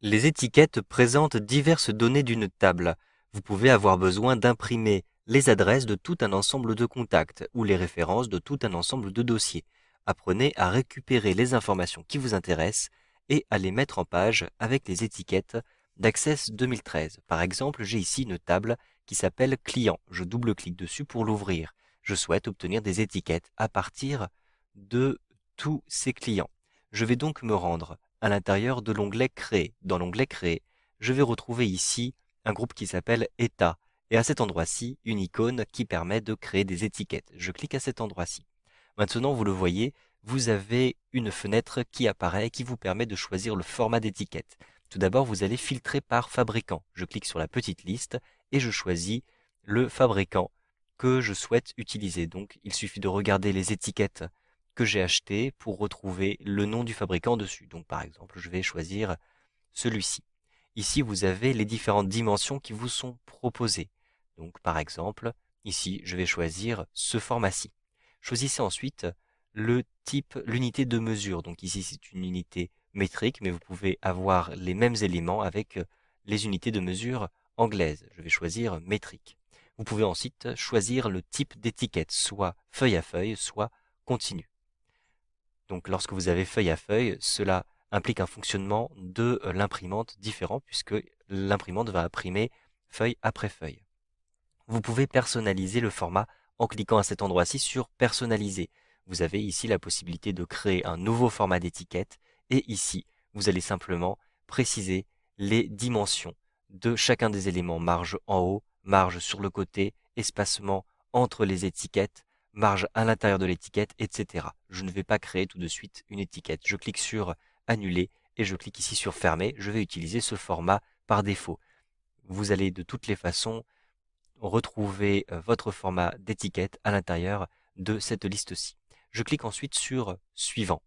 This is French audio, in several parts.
Les étiquettes présentent diverses données d'une table. Vous pouvez avoir besoin d'imprimer les adresses de tout un ensemble de contacts ou les références de tout un ensemble de dossiers. Apprenez à récupérer les informations qui vous intéressent et à les mettre en page avec les étiquettes d'Access 2013. Par exemple, j'ai ici une table qui s'appelle Client. Je double-clique dessus pour l'ouvrir. Je souhaite obtenir des étiquettes à partir de tous ces clients. Je vais donc me rendre à l'intérieur de l'onglet Créer. Dans l'onglet Créer, je vais retrouver ici un groupe qui s'appelle État et à cet endroit-ci, une icône qui permet de créer des étiquettes. Je clique à cet endroit-ci. Maintenant, vous le voyez, vous avez une fenêtre qui apparaît et qui vous permet de choisir le format d'étiquette. Tout d'abord, vous allez filtrer par fabricant. Je clique sur la petite liste et je choisis le fabricant que je souhaite utiliser. Donc, il suffit de regarder les étiquettes que j'ai achetées pour retrouver le nom du fabricant dessus. Donc, par exemple, je vais choisir celui-ci. Ici, vous avez les différentes dimensions qui vous sont proposées. Donc, par exemple, ici, je vais choisir ce format-ci. Choisissez ensuite le type, l'unité de mesure. Donc ici, c'est une unité métrique, mais vous pouvez avoir les mêmes éléments avec les unités de mesure anglaises. Je vais choisir métrique. Vous pouvez ensuite choisir le type d'étiquette, soit feuille à feuille, soit continu. Donc lorsque vous avez feuille à feuille, cela implique un fonctionnement de l'imprimante différent puisque l'imprimante va imprimer feuille après feuille. Vous pouvez personnaliser le format en cliquant à cet endroit-ci sur personnaliser. Vous avez ici la possibilité de créer un nouveau format d'étiquette et ici, vous allez simplement préciser les dimensions de chacun des éléments. Marge en haut, marge sur le côté, espacement entre les étiquettes, marge à l'intérieur de l'étiquette, etc. Je ne vais pas créer tout de suite une étiquette. Je clique sur annuler et je clique ici sur fermer. Je vais utiliser ce format par défaut. Vous allez de toutes les façons retrouver votre format d'étiquette à l'intérieur de cette liste-ci. Je clique ensuite sur Suivant.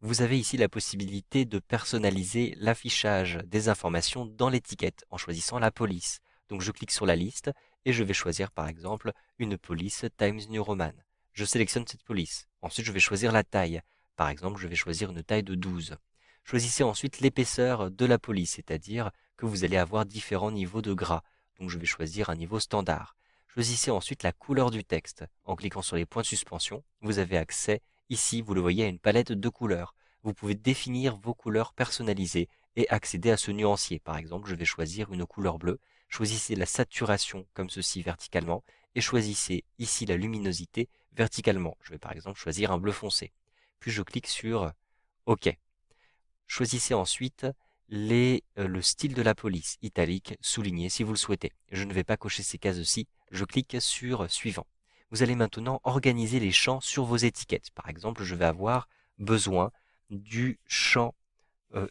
Vous avez ici la possibilité de personnaliser l'affichage des informations dans l'étiquette en choisissant la police. Donc je clique sur la liste et je vais choisir par exemple une police Times New Roman. Je sélectionne cette police. Ensuite je vais choisir la taille. Par exemple je vais choisir une taille de 12. Choisissez ensuite l'épaisseur de la police, c'est-à-dire que vous allez avoir différents niveaux de gras. Donc je vais choisir un niveau standard. Choisissez ensuite la couleur du texte. En cliquant sur les points de suspension, vous avez accès, ici vous le voyez, à une palette de couleurs. Vous pouvez définir vos couleurs personnalisées et accéder à ce nuancier. Par exemple, je vais choisir une couleur bleue. Choisissez la saturation comme ceci verticalement et choisissez ici la luminosité verticalement. Je vais par exemple choisir un bleu foncé. Puis je clique sur OK. Choisissez ensuite le style de la police, italique, souligné si vous le souhaitez. Je ne vais pas cocher ces cases-ci, je clique sur Suivant. Vous allez maintenant organiser les champs sur vos étiquettes. Par exemple, je vais avoir besoin du champ euh,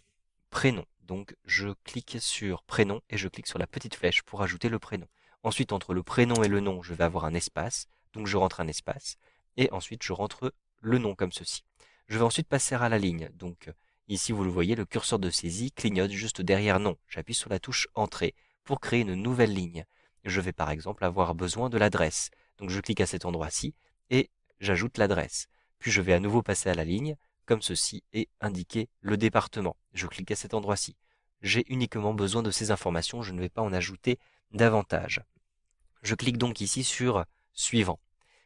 prénom. Donc je clique sur prénom et je clique sur la petite flèche pour ajouter le prénom. Ensuite, entre le prénom et le nom, je vais avoir un espace. Donc je rentre un espace. Et ensuite, je rentre le nom comme ceci. Je vais ensuite passer à la ligne. Donc ici, vous le voyez, le curseur de saisie clignote juste derrière nom. J'appuie sur la touche Entrée pour créer une nouvelle ligne. Je vais par exemple avoir besoin de l'adresse. Donc je clique à cet endroit-ci et j'ajoute l'adresse. Puis je vais à nouveau passer à la ligne comme ceci et indiquer le département. Je clique à cet endroit-ci. J'ai uniquement besoin de ces informations, je ne vais pas en ajouter davantage. Je clique donc ici sur Suivant.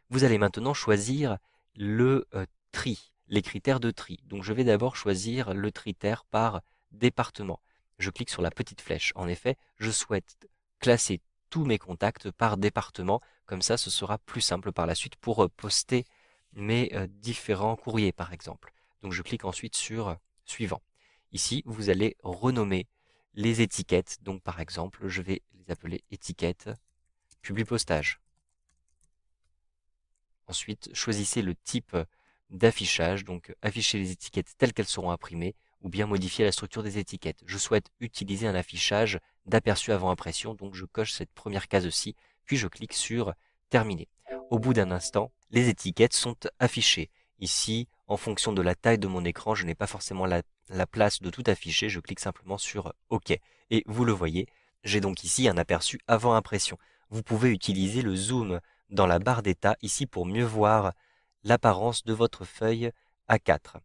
Vous allez maintenant choisir le tri, les critères de tri. Donc je vais d'abord choisir le critère par département. Je clique sur la petite flèche. En effet, je souhaite classer tous mes contacts par département. Comme ça, ce sera plus simple par la suite pour poster mes différents courriers, par exemple. Donc je clique ensuite sur Suivant. Ici, vous allez renommer les étiquettes. Donc par exemple, je vais les appeler étiquettes public postage. Ensuite, choisissez le type d'affichage, donc afficher les étiquettes telles qu'elles seront imprimées ou bien modifier la structure des étiquettes. Je souhaite utiliser un affichage d'aperçu avant impression, donc je coche cette première case-ci, puis je clique sur Terminer. Au bout d'un instant, les étiquettes sont affichées. Ici, en fonction de la taille de mon écran, je n'ai pas forcément la place de tout afficher, je clique simplement sur OK. Et vous le voyez, j'ai donc ici un aperçu avant impression. Vous pouvez utiliser le zoom dans la barre d'état ici pour mieux voir l'apparence de votre feuille A4.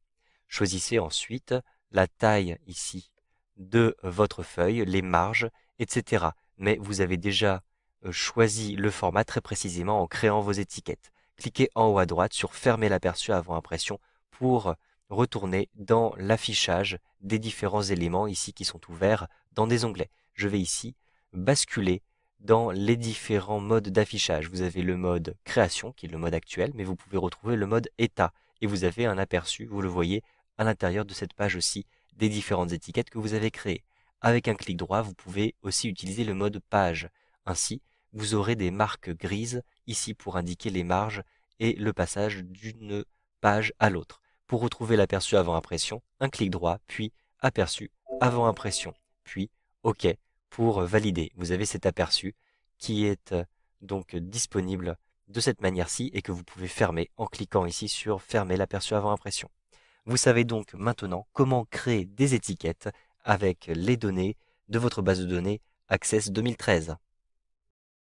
Choisissez ensuite la taille ici de votre feuille, les marges, etc. Mais vous avez déjà choisi le format très précisément en créant vos étiquettes. Cliquez en haut à droite sur Fermer l'aperçu avant impression pour retourner dans l'affichage des différents éléments ici qui sont ouverts dans des onglets. Je vais ici basculer dans les différents modes d'affichage. Vous avez le mode création qui est le mode actuel, mais vous pouvez retrouver le mode état et vous avez un aperçu, vous le voyez à l'intérieur de cette page aussi, des différentes étiquettes que vous avez créées. Avec un clic droit, vous pouvez aussi utiliser le mode page. Ainsi, vous aurez des marques grises ici pour indiquer les marges et le passage d'une page à l'autre. Pour retrouver l'aperçu avant impression, un clic droit, puis aperçu avant impression, puis OK pour valider. Vous avez cet aperçu qui est donc disponible de cette manière-ci et que vous pouvez fermer en cliquant ici sur Fermer l'aperçu avant impression. Vous savez donc maintenant comment créer des étiquettes avec les données de votre base de données Access 2013.